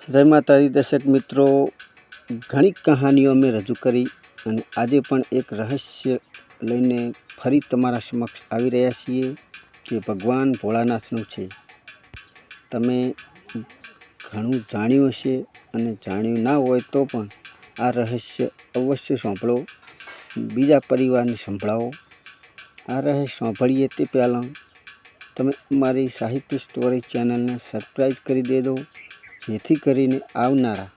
જય માતાજી દર્શક મિત્રો, ઘણી કહાનીઓ અમે રજૂ કરી અને આજે પણ એક રહસ્ય લઈને ફરી તમારા સમક્ષ આવી રહ્યા છીએ કે ભગવાન ભોળાનાથનું છે. તમે ઘણું જાણ્યું હશે અને જાણ્યું ના હોય તો પણ આ રહસ્ય અવશ્ય સાંભળો, બીજા પરિવારને સંભળાવો. આ રહસ્ય સાંભળીએ તે પહેલાં તમે અમારી સાહિત્ય સ્ટોરી ચેનલને સબસ્ક્રાઈબ કરી દેજો, જેથી કરીને આવનારા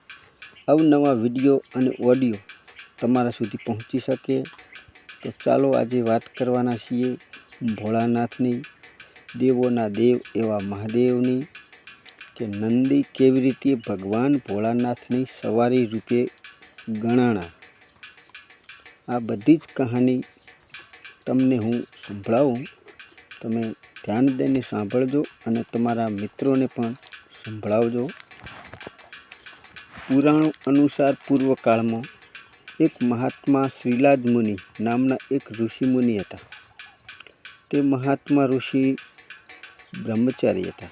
અવનવા વિડીયો અને ઓડિયો તમારા સુધી પહોંચી શકે. તો ચાલો આજે વાત કરવાના છીએ ભોળાનાથની, દેવોના દેવ એવા મહાદેવની, કે નંદી કેવી રીતે ભગવાન ભોળાનાથની સવારી રૂપે ગણાણા. આ બધી જ કહાની તમને હું સંભળાવું, તમે ધ્યાન દઈને સાંભળજો અને તમારા મિત્રોને પણ સંભળાવજો. પુરાણો અનુસાર પૂર્વકાળમાં એક મહાત્મા શ્રીલાદ મુનિ નામના એક ઋષિમુનિ હતા. તે મહાત્મા ઋષિ બ્રહ્મચારી હતા.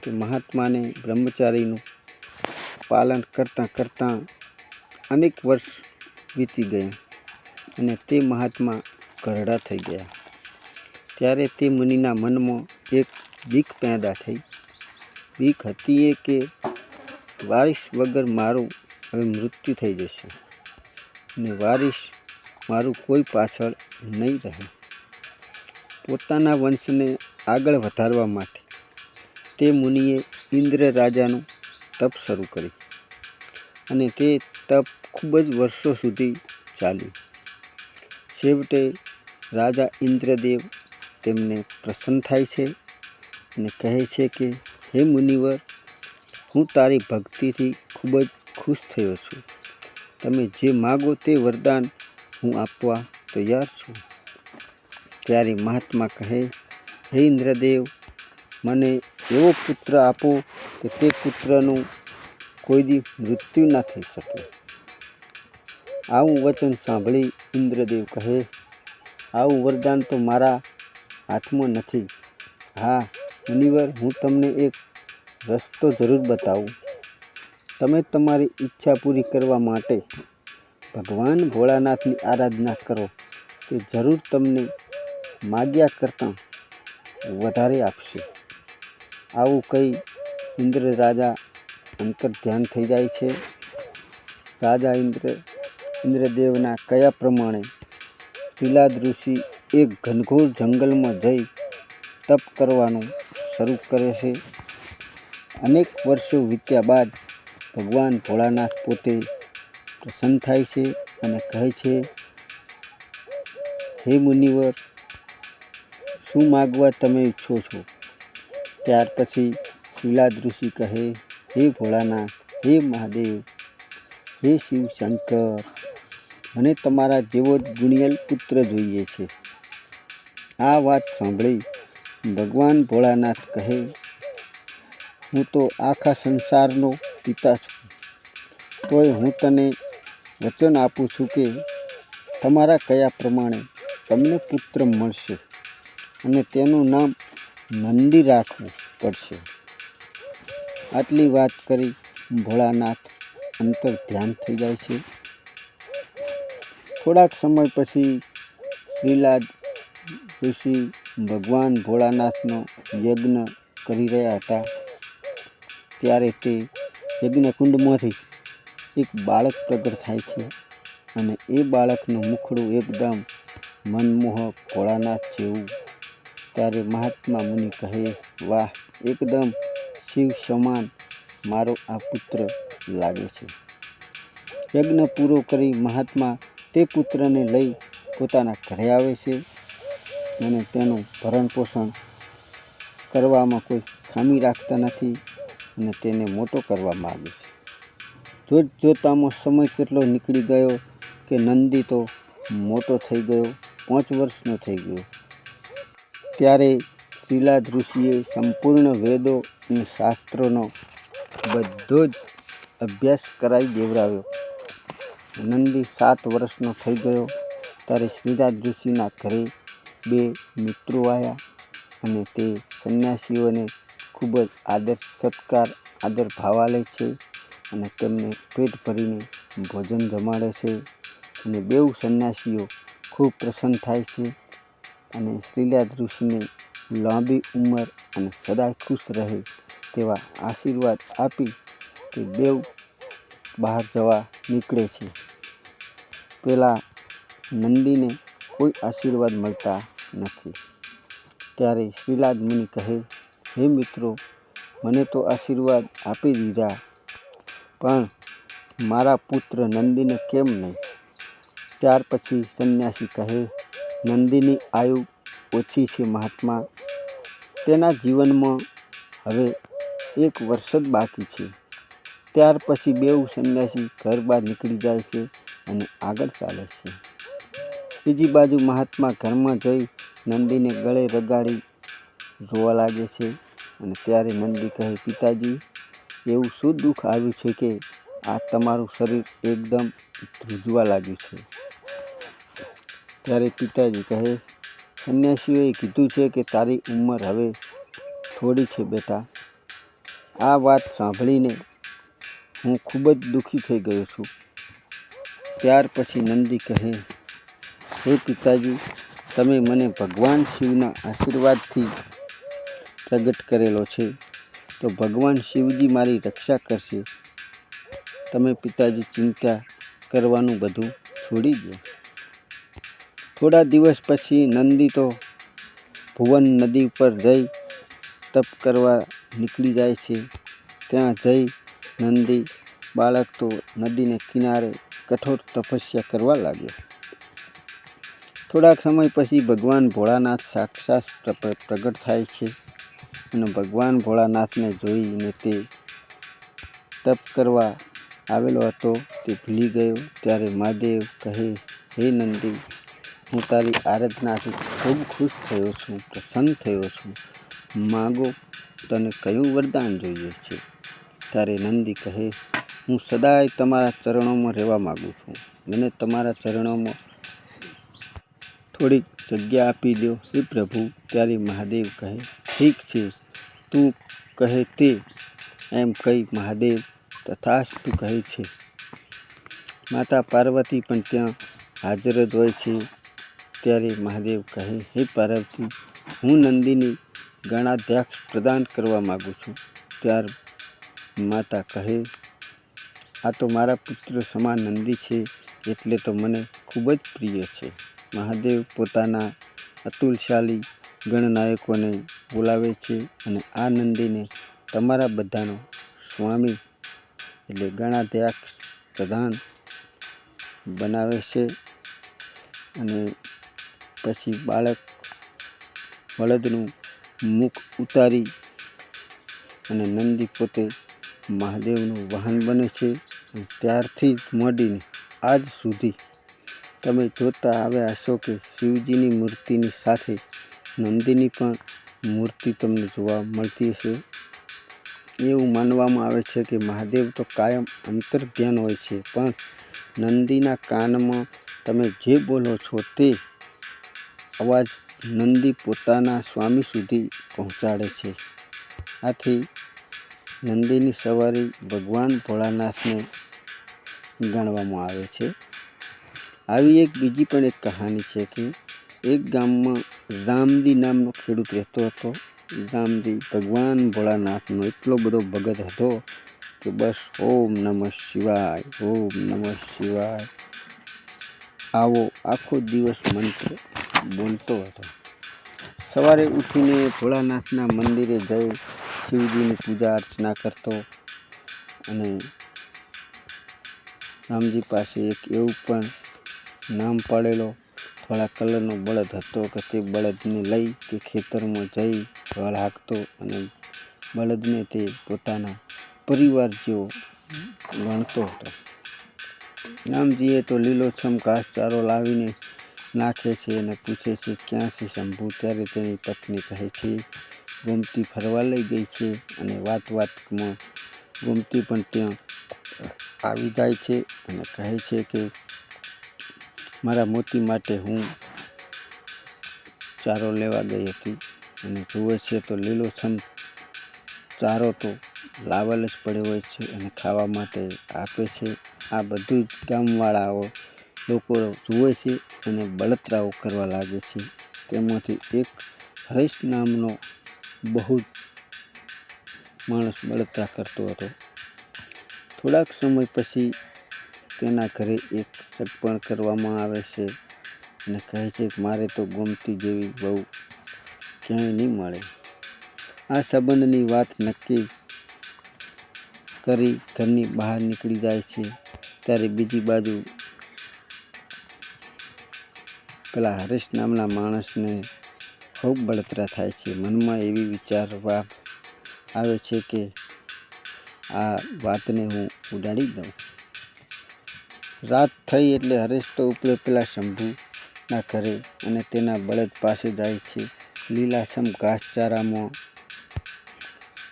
તે મહાત્માને બ્રહ્મચારીનું પાલન કરતાં કરતાં અનેક વર્ષ વીતી ગયા અને તે મહાત્મા ઘરડા થઈ ગયા. ત્યારે તે મુનિના મનમાં એક બીક પેદા થઈ. બીક હતી એ કે વારિસ વગર મારું હવે મૃત્યુ થઈ જશે અને વારિસ મારું કોઈ પાછળ નહીં રહે. પોતાના વંશને આગળ વધારવા માટે તે મુનિએ ઇન્દ્ર રાજાનું તપ શરૂ કર્યું અને તે તપ ખૂબ જ વર્ષો સુધી ચાલ્યું. છેવટે રાજા ઇન્દ્રદેવ તેમને પ્રસન્ન થાય છે અને કહે છે કે હે મુનિવર, હું તારી ભક્તિથી ખૂબ જ ખુશ થયો છું. તમે જે માગો તે વરદાન હું આપવા તૈયાર છું. ત્યારે મહાત્મા કહે, હે ઇન્દ્રદેવ, મને એવો પુત્ર આપો કે તે પુત્રનું કોઈ દી મૃત્યુ ના થઈ શકે. આવું વચન સાંભળી ઇન્દ્રદેવ કહે, આવું વરદાન તો મારા હાથમાં નથી. હા મુનિવર, હું તમને એક રસ્તો જરૂર બતાવું. તમે તમારી ઈચ્છા પૂરી કરવા માટે ભગવાન ભોળાનાથની આરાધના કરો, તે જરૂર તમને માગ્યા કરતાં વધારે આપશે. આવું કહી ઇન્દ્ર રાજા અંતર ધ્યાન થઈ જાય છે. રાજા ઇન્દ્રદેવના કયા પ્રમાણે શ્રીલાદ ઋષિ એક ઘનઘોર જંગલમાં જઈ તપ કરવાનું શરૂ કરે છે. અનેક વર્ષો વીત્યા બાદ ભગવાન ભોળાનાથ પોતે પ્રસન્ન થાય છે અને કહે છે, હે મુનિવર, શું માગવા તમે ઈચ્છો છો? ત્યાર પછી શ્રીલાદ ઋષિ કહે, હે ભોળાનાથ, હે મહાદેવ, હે શિવ શંકર, મને તમારા જેવો જ ગુણિયલ પુત્ર જોઈએ છે. આ વાત સાંભળી ભગવાન ભોળાનાથ કહે, હું તો આખા સંસારનો પિતા છું, તોય હું તને વચન આપું છું કે તમારા કયા પ્રમાણે તમને પુત્ર મળશે અને તેનું નામ નંદી રાખવું પડશે. આટલી વાત કરી ભોળાનાથ અંતર ધ્યાન થઈ જાય છે. થોડાક સમય પછી શ્રીલાદ ઋષિ ભગવાન ભોળાનાથનો યજ્ઞ કરી રહ્યા હતા. ત્યારે તે યજ્ઞકુંડમાંથી એક બાળક પ્રગટ થાય છે અને એ બાળકનું મુખડું એકદમ મનમોહક ભોળાનાથ જેવું. ત્યારે મહાત્મા મુનિ કહે, વાહ, એકદમ શિવ સમાન મારો આ પુત્ર લાગે છે. યજ્ઞ પૂરો કરી મહાત્મા તે પુત્રને લઈ પોતાના ઘરે આવે છે અને તેનું ભરણ પોષણ કરવામાં કોઈ ખામી રાખતા નથી અને તેને મોટો કરવા માગે છે. જોતજોતામાં સમય કેટલો નીકળી ગયો કે નંદી તો મોટો થઈ ગયો, 5 વર્ષનો થઈ ગયો. ત્યારે શ્રીલાદ ઋષિએ સંપૂર્ણ વેદો અને શાસ્ત્રોનો બધો જ અભ્યાસ કરાવી દેવડાવ્યો. નંદી 7 વર્ષનો થઈ ગયો ત્યારે શ્રીલાદ ઋષિના ઘરે 2 મિત્રો આવ્યા અને તે સંન્યાસીઓને ખૂબ જ આદર ભાવ આલે છે અને તેમને પેટ ભરીને ભોજન જમાડે છે અને બેઉ સંન્યાસીઓ ખૂબ પ્રસન્ન થાય છે અને શ્રીલાદ ઋષિને લાંબી ઉંમર અને સદાય ખુશ રહે તેવા આશીર્વાદ આપી તે બેઉ બહાર જવા નીકળે છે. પેલા નંદીને કોઈ આશીર્વાદ મળતા નથી. ત્યારે શ્રીલાદ મુનિ કહે, હે મિત્રો, મને તો આશીર્વાદ આપી દીધા, પણ મારા પુત્ર નંદીને કેમ નહીં? ત્યાર પછી સંન્યાસી કહે, નંદીની આયુ ઓછી છે મહાત્મા. તેના જીવનમાં હવે 1 વર્ષ જ બાકી છે. ત્યાર પછી બેઉ સંન્યાસી ઘર બહાર નીકળી જાય છે અને આગળ ચાલે છે. બીજી બાજુ મહાત્મા ઘરમાં જઈ નંદીને ગળે રગાડી જોવા લાગે છે અને ત્યારે નંદી કહે, પિતાજી, એવું શું દુઃખ આવ્યું છે કે આ તમારું શરીર એકદમ ધ્રુજવા લાગ્યું છે? ત્યારે પિતાજી કહે, સંન્યાસીઓએ કીધું છે કે તારી ઉંમર હવે થોડી છે બેટા. આ વાત સાંભળીને હું ખૂબ જ દુઃખી થઈ ગયો છું. ત્યાર પછી નંદી કહે, હે પિતાજી, તમે મને ભગવાન શિવના આશીર્વાદથી પ્રગટ કરેલો છે, તો ભગવાન શિવજી મારી રક્ષા કરશે. તમે પિતાજી ચિંતા કરવાનું બધું છોડી દો. થોડા દિવસ પછી નંદી તો ભુવન નદી ઉપર જઈ તપ કરવા નીકળી જાય છે. ત્યાં જઈ નંદી બાળક તો નદીને કિનારે કઠોર તપસ્યા કરવા લાગ્યો. થોડાક સમય પછી ભગવાન ભોળાનાથ સાક્ષાત પ્રગટ થાય છે અને ભગવાન ભોળાનાથને જોઈને તે તપ કરવા આવેલો હતો તે ભૂલી ગયો. ત્યારે મહાદેવ કહે, હે નંદી, હું તારી આરાધનાથી ખૂબ ખુશ થયો છું, પ્રસન્ન થયો છું. માગો, તને કયું વરદાન જોઈએ છે? ત્યારે નંદી કહે, હું સદાય તમારા ચરણોમાં રહેવા માગું છું. મને તમારા ચરણોમાં થોડીક જગ્યા આપી દો, હે પ્રભુ. ત્યારે મહાદેવ કહે, ઠીક છે, તું કહે તે. એમ કહી મહાદેવ તથાસ્તુ કહે છે. માતા પાર્વતી પણ ત્યાં હાજર જ હોય છે. ત્યારે મહાદેવ કહે, હે પાર્વતી, હું નંદીની ગણાધ્યક્ષ પ્રદાન કરવા માગું છું. ત્યાર માતા કહે, આ તો મારા પુત્ર સમાન નંદી છે, એટલે તો મને ખૂબ જ પ્રિય છે. મહાદેવ પોતાના અતુલશાલી ગણનાયકોને બોલાવે છે અને આ નંદીને તમારા બધાનો સ્વામી એટલે ગણાધ્યક્ષ પ્રધાન બનાવે છે. અને પછી બાળક બળદનું મુખ ઉતારી અને નંદી પોતે મહાદેવનું વાહન બને છે. ત્યારથી જ મોડીને આજ સુધી તમે જોતા આવ્યા હશો કે શિવજીની મૂર્તિની સાથે નંદીની પણ મૂર્તિ તમને જોવા મળતી હશે. એવું માનવામાં આવે છે કે મહાદેવ તો કાયમ અંતર્ધ્યાન હોય છે, પણ નંદીના કાનમાં તમે જે બોલો છો તે અવાજ નંદી પોતાના સ્વામી સુધી પહોંચાડે છે. આથી નંદીની સવારી ભગવાન ભોળાનાથને ગણવામાં આવે છે. આવી એક બીજી પણ એક કહાની છે કે એક ગામમાં રામજી નામનો ખેડૂત રહેતો હતો. રામજી ભગવાન ભોળાનાથનો એટલો બધો ભગત હતો કે બસ ઓમ નમઃ શિવાય, ઓમ નમઃ શિવાય આવો આખો દિવસ મંત્ર બોલતો હતો. સવારે ઉઠીને ભોળાનાથના મંદિરે જઈ શિવજીની પૂજા અર્ચના કરતો અને રામજી પાસે એક એવું પણ નામ પાડેલો થોડા કલરનો બળદ હતો કે તે બળદને લઈ તે ખેતરમાં જઈ હળ હાંકતો અને બળદને તે પોતાના પરિવાર જેવો ગણતો હતો. રામજીએ તો લીલોછમ ઘાસચારો લાવીને નાખે છે અને પૂછે છે, ક્યાંથી શંભુ? ત્યારે તેની પત્ની કહે છે, ગોમતી ફરવા લઈ ગઈ છે. અને વાતમાં ગોમતી પણ ત્યાં આવી જાય છે અને કહે છે કે મારા મોતી માટે હું ચારો લેવા ગઈ હતી અને જુએ છે તો લીલોછમ ચારો તો લાવલ જ પડ્યો હોય છે અને ખાવા માટે આપે છે. આ બધું જ ગામવાળાઓ લોકો જુએ છે અને બળતરાઓ કરવા લાગે છે. તેમાંથી એક હરેશ નામનો બહુ જ માણસ બળતરા કરતો હતો. થોડાક સમય પછી તેના ઘરે એક સગપણ કરવામાં આવે છે અને કહે છે કે મારે તો ગોમતી જેવી બહુ ક્યાંય નહીં મળે. આ સંબંધની વાત નક્કી કરી ઘરની બહાર નીકળી જાય છે. ત્યારે બીજી બાજુ પેલા હરેશ નામના માણસને ખૂબ બળતરા થાય છે. મનમાં એવી વિચારવા આવે છે કે આ વાતને હું ઉડાડી દઉં. રાત થઈ એટલે હરેશ તો ઉપરે પેલા શંભુના ઘરે અને તેના બળદ પાસે જાય છે. લીલાછમ ઘાસચારામાં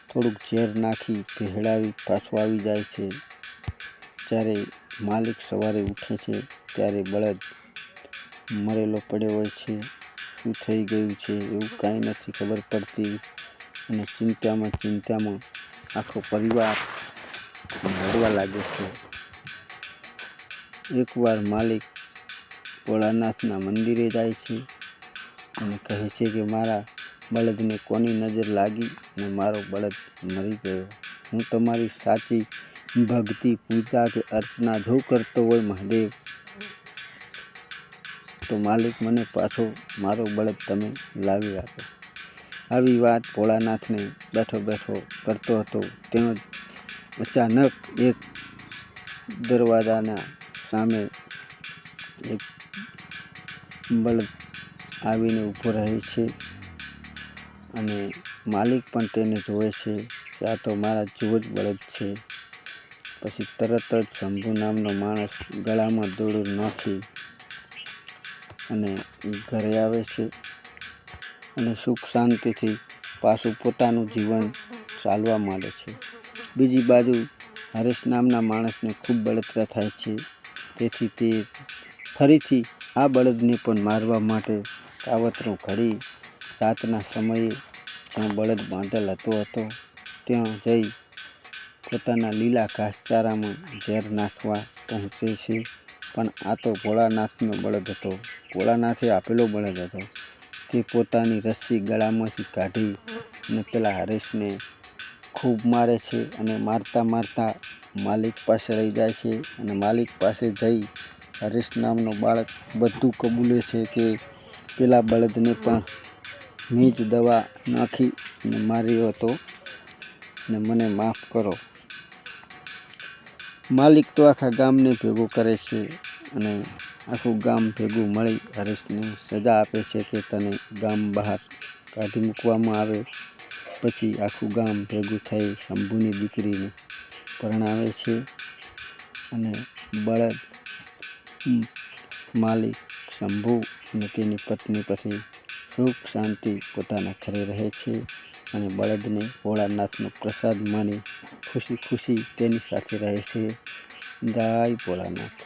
થોડુંક ઝેર નાખી ભેળાવી પાછો આવી જાય છે. જ્યારે માલિક સવારે ઉઠે છે ત્યારે બળદ મરેલો પડ્યો હોય છે. શું થઈ ગયું છે એવું કાંઈ નથી ખબર પડતી અને ચિંતામાં આખો પરિવાર રડવા લાગે છે. એકવાર માલિક ભોળાનાથના મંદિરે જાય છે અને કહે છે કે મારા બળદને કોની નજર લાગી અને મારો બળદ મરી ગયો. હું તમારી સાચી ભક્તિ પૂજા કે અર્ચના જો કરતો હોય મહાદેવ, તો માલિક મને પાછો મારો બળદ તમે લાવી આપો. આવી વાત ભોળાનાથને બેઠો કરતો હતો. તેમજ અચાનક એક દરવાજાના સામે એક બળદ આવીને ઊભો રહે છે અને માલિક પણ તેને જોવે છે કે આ તો મારા જેવો જ બળદ છે. પછી તરત જ શંભુ નામનો માણસ ગળામાં દોરડું નાખી અને ઘરે આવે છે અને સુખ શાંતિથી પાછું પોતાનું જીવન ચાલવા માંડે છે. બીજી બાજુ હરેશ નામના માણસને ખૂબ બળતરા થાય છે. તેથી તે ફરીથી આ બળદને પણ મારવા માટે કાવતરું ઘડી રાતના સમયે જ્યાં બળદ બાંધેલ હતો ત્યાં જઈ પોતાના લીલા ઘાસચારામાં ઝેર નાખવા પહોંચે છે. પણ આ તો ભોળાનાથનો બળદ હતો. ભોળાનાથે આપેલો બળદ હતો. તે પોતાની રસ્સી ગળામાંથી કાઢી અને પેલા હરેશને ખૂબ મારે છે અને મારતા માલિક પાસે લઈ જાય છે અને માલિક પાસે જઈ હરેશ નામનો બાળક બધું કબૂલે છે કે પેલા બળદને પણ મેં જ દવા નાખી અને માર્યો હતો ને મને માફ કરો. માલિક તો આખા ગામને ભેગું કરે છે અને આખું ગામ ભેગું મળી હરેશને સજા આપે છે કે તને ગામ બહાર કાઢી મૂકવામાં આવે. પછી આખું ગામ ભેગું થઈ શંભુની દીકરીને પરણાવે છે અને બળદ માલિક શંભુ અને તેની પત્ની પછી સુખ શાંતિ પોતાના ઘરે રહે છે અને બળદને ભોળાનાથનો પ્રસાદ માની ખુશી તેની સાથે રહે છે. જય ભોળાનાથ.